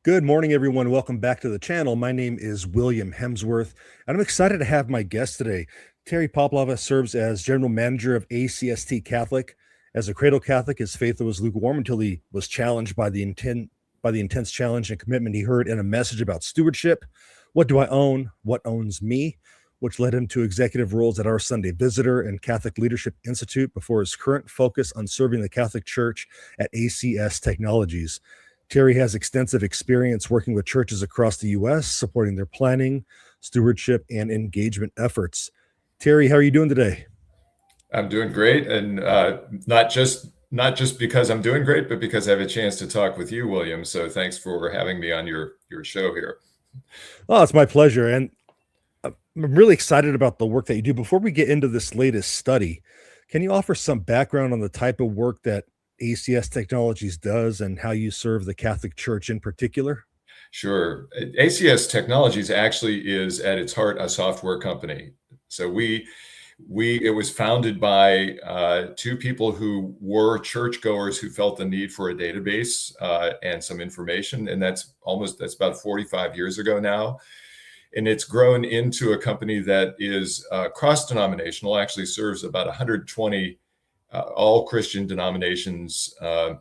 Good morning, everyone. Welcome back to the channel. My name is William Hemsworth, and I'm excited to have my guest today. Terry Poplava serves as general manager of ACST Catholic. As a cradle Catholic, his faith was lukewarm until he was challenged by the intense challenge and commitment he heard in a message about stewardship. What do I own? What owns me? Which led him to executive roles at Our Sunday Visitor and Catholic Leadership Institute before his current focus on serving the Catholic Church at ACS Technologies. Terry has extensive experience working with churches across the U.S., supporting their planning, stewardship, and engagement efforts. Terry, how are you doing today? I'm doing great, and not just because I'm doing great, but because I have a chance to talk with you, William. So thanks for having me on your show here. Oh, it's my pleasure. And I'm really excited about the work that you do. Before we get into this latest study, can you offer some background on the type of work that ACS Technologies does and how you serve the Catholic Church in particular? Sure. ACS Technologies actually is at its heart a software company. So it was founded by two people who were churchgoers who felt the need for a database and some information, and that's about 45 years ago now. And it's grown into a company that is cross-denominational, actually serves about 120 all Christian denominations and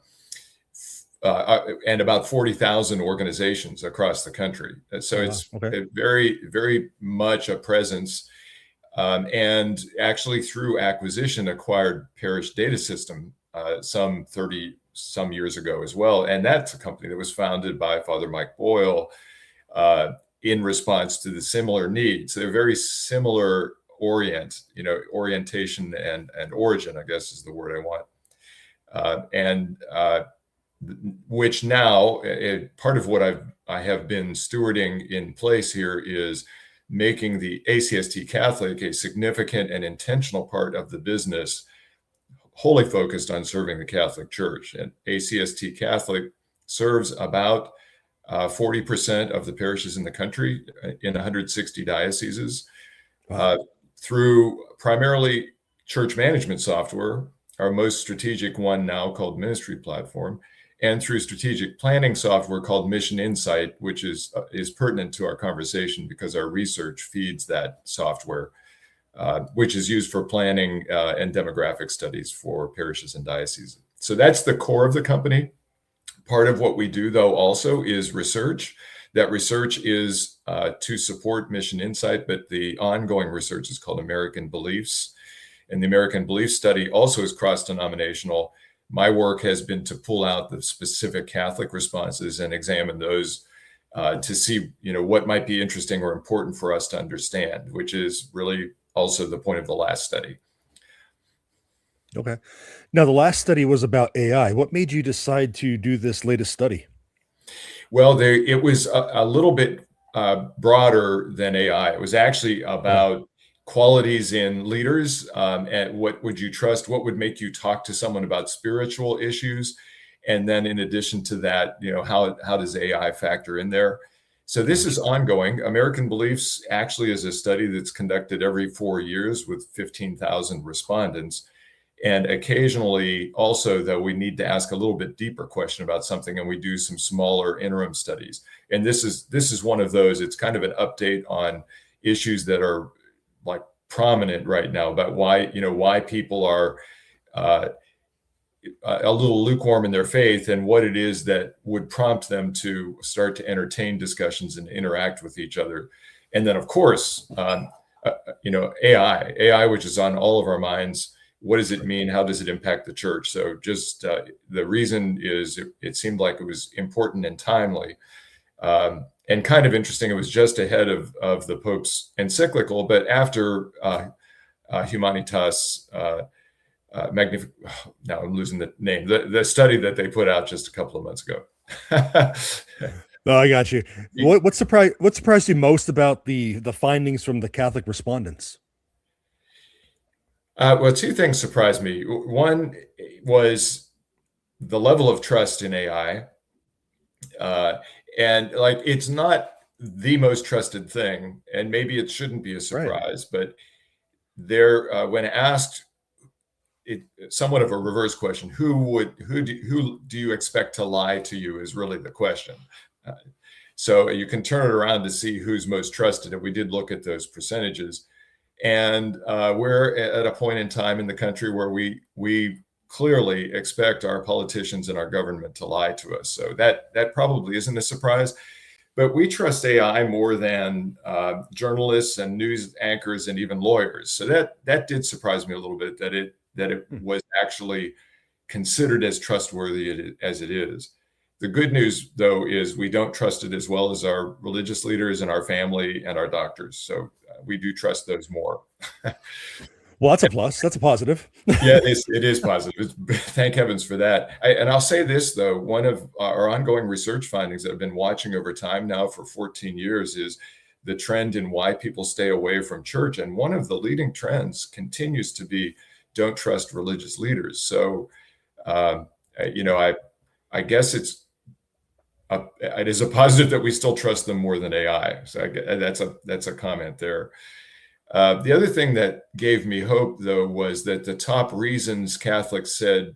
about 40,000 organizations across the country. So it's Okay. very, very much a presence. And actually, through acquisition, acquired Parish Data System some 30 some years ago as well. And that's a company that was founded by Father Mike Boyle in response to the similar needs. They're very similar orientation and origin, I guess is the word I want. And which now, part of what I have been stewarding in place here is making the ACST Catholic a significant and intentional part of the business, wholly focused on serving the Catholic Church. And ACST Catholic serves about 40% of the parishes in the country in 160 dioceses through primarily church management software, our most strategic one now called Ministry Platform, and through strategic planning software called Mission Insight, which is pertinent to our conversation because our research feeds that software, which is used for planning and demographic studies for parishes and dioceses. So that's the core of the company. Part of what we do, though, also is research. That research is to support Mission Insight, but the ongoing research is called American Beliefs. And the American Belief Study also is cross-denominational. My work has been to pull out the specific Catholic responses and examine those to see, what might be interesting or important for us to understand, which is really also the point of the last study. Okay. Now, the last study was about AI. What made you decide to do this latest study? Well, it was a little bit broader than AI. It was actually about qualities in leaders, and what would you trust? What would make you talk to someone about spiritual issues? And then, in addition to that, how does AI factor in there? So this is ongoing. American Beliefs actually is a study that's conducted every 4 years with 15,000 respondents. And occasionally also, though, we need to ask a little bit deeper question about something, and we do some smaller interim studies. And this is one of those. It's kind of an update on issues that are like prominent right now about why people are a little lukewarm in their faith and what it is that would prompt them to start to entertain discussions and interact with each other. And then, of course, AI, which is on all of our minds. What does it mean? How does it impact the church? So just the reason is it seemed like it was important and timely. And kind of interesting, it was just ahead of the Pope's encyclical, but after Humanitas, Magnifica, now I'm losing the name, the study that they put out just a couple of months ago. No, I got you. What surprised you most about the findings from the Catholic respondents? Well, two things surprised me. One was the level of trust in AI. And it's not the most trusted thing, and maybe it shouldn't be a surprise, but when asked, somewhat of a reverse question, who do you expect to lie to you is really the question. So you can turn it around to see who's most trusted. And we did look at those percentages. And we're at a point in time in the country where we clearly expect our politicians and our government to lie to us. So that probably isn't a surprise. But we trust AI more than journalists and news anchors and even lawyers. So that did surprise me a little bit, that it was actually considered as trustworthy as it is. The good news, though, is we don't trust it as well as our religious leaders and our family and our doctors. So we do trust those more. Well, that's a plus. That's a positive. Yeah, it is positive. Thank heavens for that. And I'll say this, though, one of our ongoing research findings that I've been watching over time now for 14 years is the trend in why people stay away from church. And one of the leading trends continues to be don't trust religious leaders. So, I guess it is a positive that we still trust them more than AI. So that's a comment there. The other thing that gave me hope, though, was that the top reasons Catholics said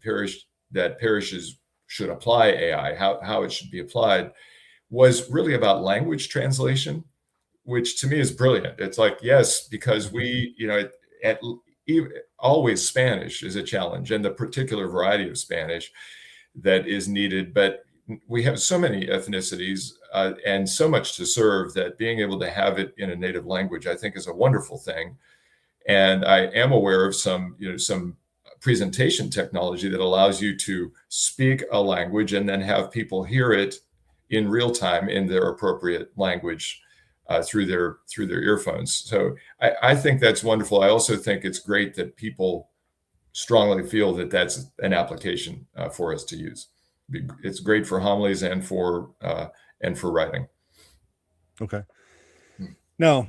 that parishes should apply AI, how it should be applied, was really about language translation, which to me is brilliant. It's like, yes, because always Spanish is a challenge, and the particular variety of Spanish that is needed. But we have so many ethnicities and so much to serve that being able to have it in a native language, I think, is a wonderful thing. And I am aware of some presentation technology that allows you to speak a language and then have people hear it in real time in their appropriate language through their earphones. So I think that's wonderful. I also think it's great that people strongly feel that that's an application for us to use. It's great for homilies and for writing. Okay. Now,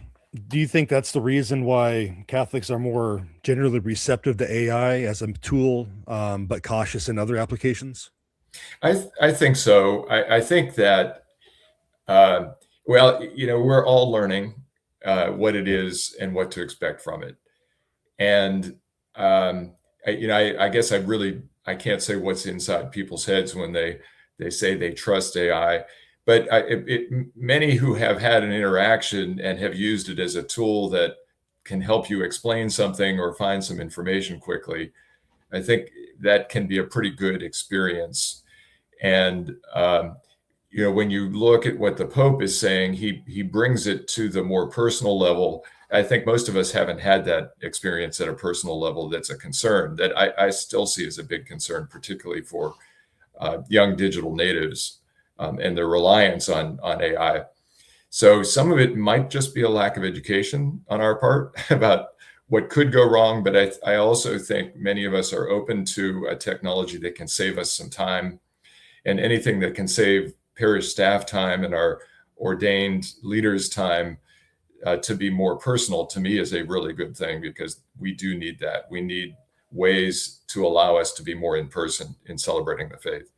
do you think that's the reason why Catholics are more generally receptive to AI as a tool, but cautious in other applications? I think so. I think that we're all learning what it is and what to expect from it, and I guess I can't say what's inside people's heads when they say they trust AI, but many who have had an interaction and have used it as a tool that can help you explain something or find some information quickly, I think that can be a pretty good experience. And when you look at what the Pope is saying, he brings it to the more personal level. I think most of us haven't had that experience at a personal level. That's a concern that I still see as a big concern, particularly for young digital natives and their reliance on AI. So some of it might just be a lack of education on our part about what could go wrong. But I also think many of us are open to a technology that can save us some time, and anything that can save parish staff time and our ordained leaders time to be more personal, to me, is a really good thing, because we do need that. We need ways to allow us to be more in person in celebrating the faith.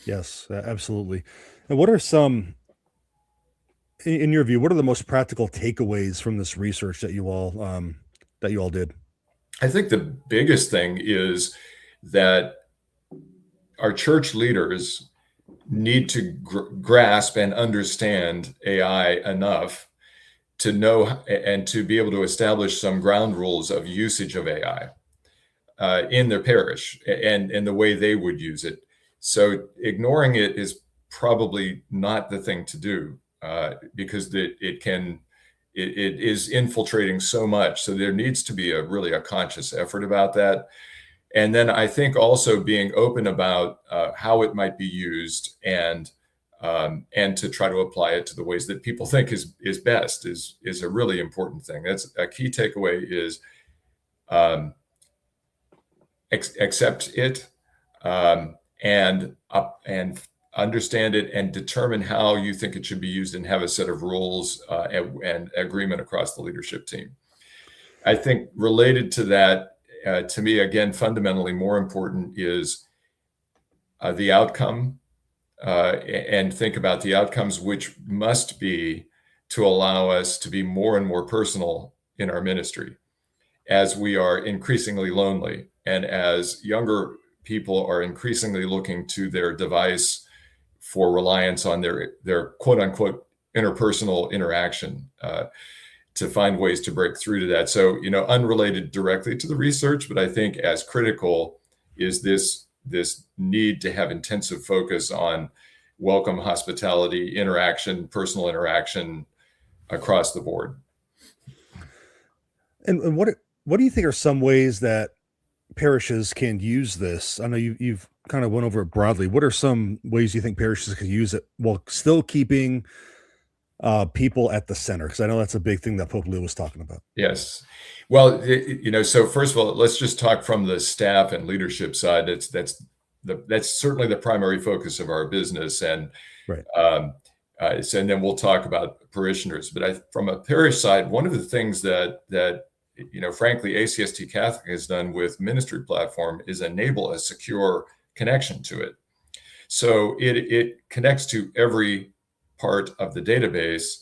Yes, absolutely. And what are some, in your view, what are the most practical takeaways from this research that you all did? I think the biggest thing is that our church leaders need to grasp and understand AI enough to know and to be able to establish some ground rules of usage of AI in their parish and the way they would use it. So ignoring it is probably not the thing to do, because it is infiltrating so much. So there needs to be a conscious effort about that. And then I think also being open about how it might be used, and to try to apply it to the ways that people think is best is a really important thing. That's a key takeaway, is accept it and understand it and determine how you think it should be used, and have a set of rules and agreement across the leadership team. I think related to that, to me, again, fundamentally more important is the outcome, and think about the outcomes, which must be to allow us to be more and more personal in our ministry as we are increasingly lonely, and as younger people are increasingly looking to their device for reliance on their quote unquote interpersonal interaction to find ways to break through to that. So, unrelated directly to the research, but I think as critical is this need to have intensive focus on welcome, hospitality, interaction, personal interaction across the board. And what do you think are some ways that parishes can use this? I know you've kind of went over it broadly. What are some ways you think parishes can use it while still keeping people at the center? Because I know that's a big thing that Pope Leo was talking about. Yes. Well, so first of all, let's just talk from the staff and leadership side. That's certainly the primary focus of our business, and Right. So, and then we'll talk about parishioners. But from a parish side, one of the things that frankly, ACST Catholic has done with Ministry Platform is enable a secure connection to it. So it connects to every part of the database,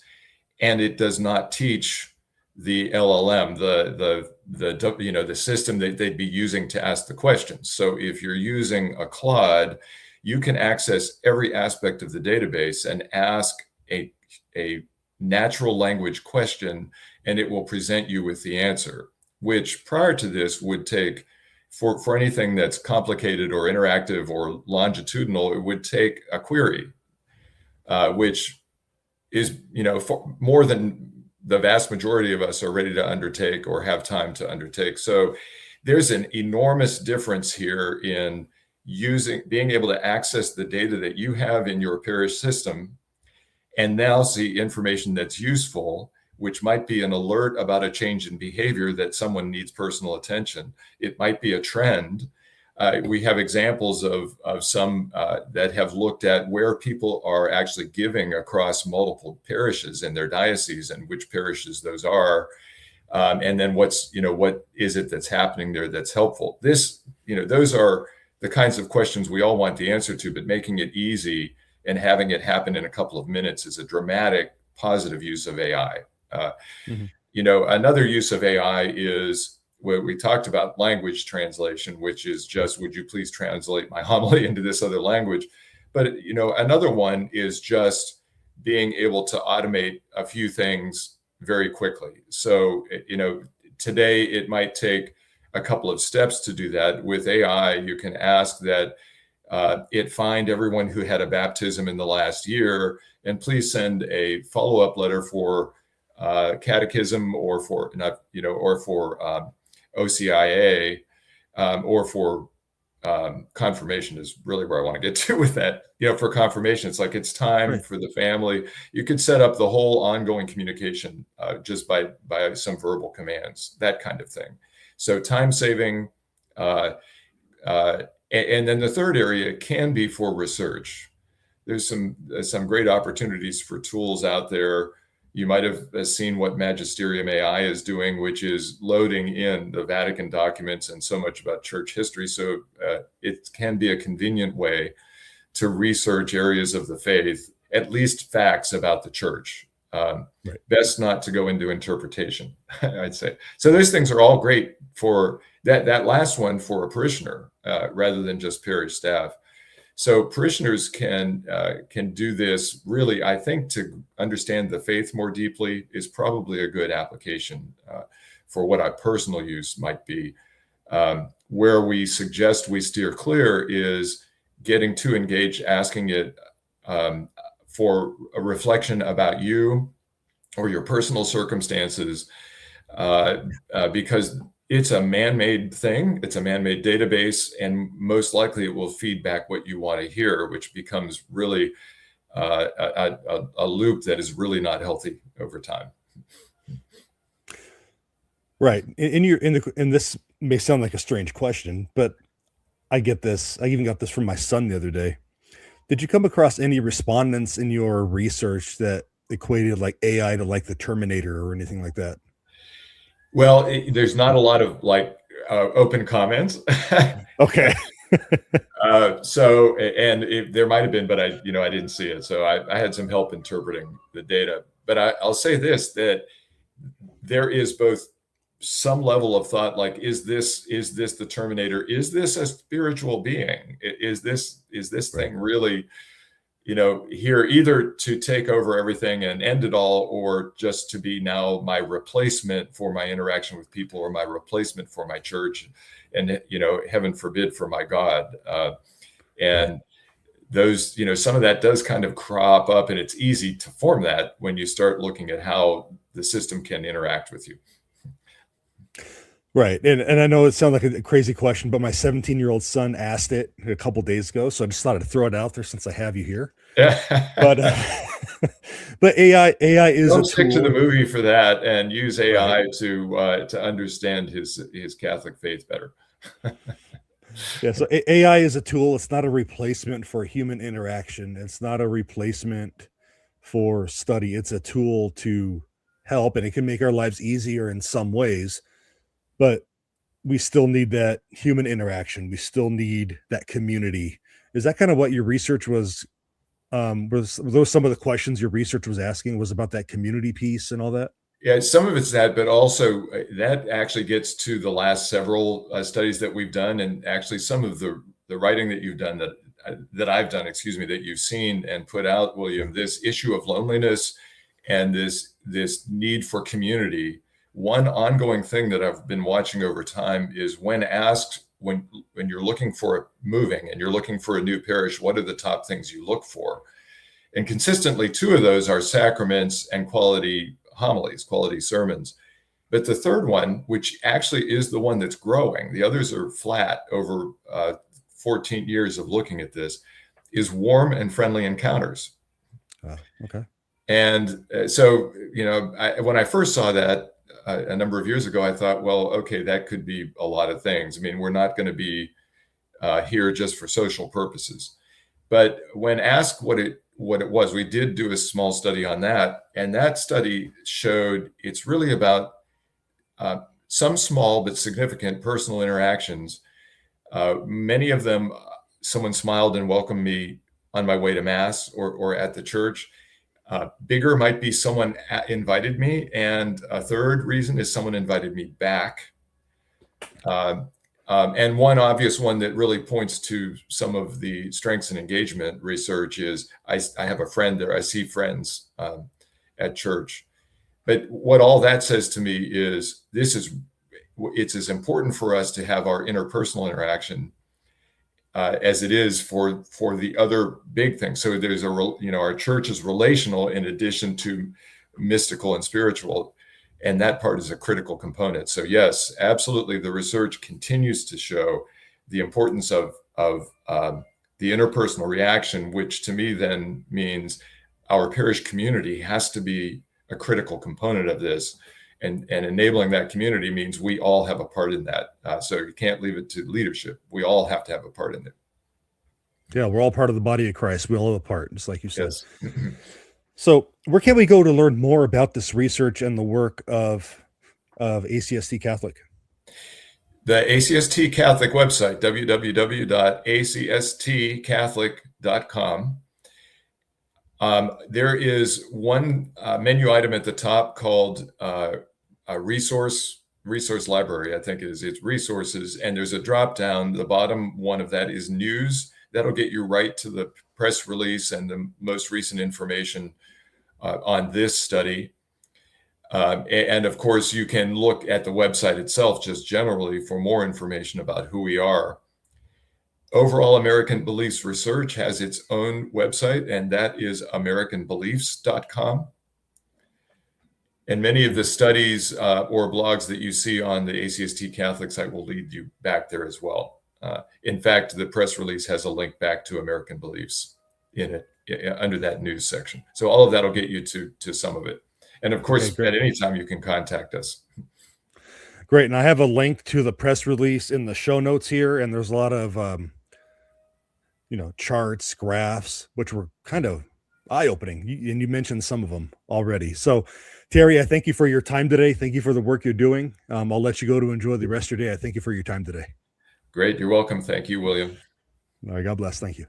and it does not teach the LLM, the system that they'd be using to ask the questions. So if you're using a Claude, you can access every aspect of the database and ask a natural language question, and it will present you with the answer, which prior to this would take, for anything that's complicated or interactive or longitudinal, it would take a query, which is, for more than the vast majority of us are ready to undertake or have time to undertake. So there's an enormous difference here in being able to access the data that you have in your parish system and now see information that's useful, which might be an alert about a change in behavior that someone needs personal attention. It might be a trend. We have examples of some that have looked at where people are actually giving across multiple parishes in their diocese and which parishes those are. And then what is it that's happening there that's helpful? Those are the kinds of questions we all want the answer to, but making it easy and having it happen in a couple of minutes is a dramatic positive use of AI. Another use of AI is what we talked about, language translation, which is just, would you please translate my homily into this other language? But, another one is just being able to automate a few things very quickly. So, today it might take a couple of steps to do that. With AI, you can ask that it find everyone who had a baptism in the last year, and please send a follow-up letter for catechism or for OCIA, or for confirmation is really where I want to get to with that. For confirmation, it's like it's time for the family. You could set up the whole ongoing communication just by some verbal commands, that kind of thing. So time saving. And then the third area can be for research. There's some great opportunities for tools out there. You might have seen what Magisterium AI is doing, which is loading in the Vatican documents and so much about church history. So it can be a convenient way to research areas of the faith, at least facts about the church. Best not to go into interpretation, I'd say. So those things are all great for that last one for a parishioner rather than just parish staff. So parishioners can do this. Really, I think to understand the faith more deeply is probably a good application for what our personal use might be. Where we suggest we steer clear is getting too engaged, asking it for a reflection about you or your personal circumstances, because it's a man-made thing. It's a man-made database, and most likely it will feed back what you want to hear, which becomes really a loop that is really not healthy over time. Right. And this may sound like a strange question, but I get this. I even got this from my son the other day. Did you come across any respondents in your research that equated like AI to like the Terminator or anything like that? Well, there's not a lot of open comments. Okay. There might have been, but I didn't see it. So I had some help interpreting the data. But I'll say this, that there is both some level of thought, like, is this the Terminator? Is this a spiritual being? Is this thing really, here either to take over everything and end it all, or just to be now my replacement for my interaction with people, or my replacement for my church, and heaven forbid, for my God. And those, some of that does kind of crop up, and it's easy to form that when you start looking at how the system can interact with you. Right. And I know it sounds like a crazy question, but my 17-year-old son asked it a couple days ago. So I just thought I'd throw it out there since I have you here. But but AI is Don't a stick to the tool. movie for that, and use AI to understand his Catholic faith better. Yeah, so AI is a tool. It's not a replacement for human interaction. It's not a replacement for study. It's a tool to help, and it can make our lives easier in some ways, but we still need that human interaction. We still need that community. Is that kind of what your research was? Were those some of the questions your research was asking, was about that community piece and all that? Yeah, some of it's that, but also that actually gets to the last several studies that we've done, and actually some of the writing that you've done, that I've done, excuse me, that you've seen and put out, William. This issue of loneliness and this need for community. One ongoing thing that I've been watching over time is, when asked, when you're looking for moving and you're looking for a new parish, what are the top things you look for? And consistently, two of those are sacraments and quality homilies, quality sermons. But the third one, which actually is the one that's growing, the others are flat over 14 years of looking at this, is warm and friendly encounters. Okay. And so, when I first saw that a number of years ago, I thought, well, okay, that could be a lot of things. I mean, we're not going to be here just for social purposes. But when asked what it was, we did do a small study on that, and that study showed it's really about some small but significant personal interactions. Many of them, someone smiled and welcomed me on my way to Mass or at the church. Bigger might be someone invited me, and a third reason is someone invited me back. And one obvious one that really points to some of the strengths and engagement research is, I have a friend there. I see friends at church. But what all that says to me is, it's as important for us to have our interpersonal interaction as it is for the other big things. So there's our church is relational in addition to mystical and spiritual. And that part is a critical component. So yes, absolutely, the research continues to show the importance of the interpersonal reaction, which to me then means our parish community has to be a critical component of this. And enabling that community means we all have a part in that. So you can't leave it to leadership. We all have to have a part in it. Yeah, we're all part of the body of Christ. We all have a part, just like you said. Yes. So where can we go to learn more about this research and the work of ACST Catholic? The ACST Catholic website, www.acstcatholic.com. There is one menu item at the top called a resource library, I think it is. It's resources, and there's a drop down. The bottom one of that is news. That'll get you right to the press release and the most recent information on this study. And of course, you can look at the website itself just generally for more information about who we are. Overall American Beliefs Research has its own website, and that is americanbeliefs.com. And many of the studies or blogs that you see on the ACST Catholic site will lead you back there as well. In fact, the press release has a link back to American Beliefs in it, under that news section. So all of that will get you to some of it. And of course, at any time you can contact us. Great. And I have a link to the press release in the show notes here. And there's a lot of, charts, graphs, which were kind of eye-opening. And you mentioned some of them already. So Terry, I thank you for your time today. Thank you for the work you're doing. I'll let you go to enjoy the rest of your day. I thank you for your time today. Great. You're welcome. Thank you, William. All right. God bless. Thank you.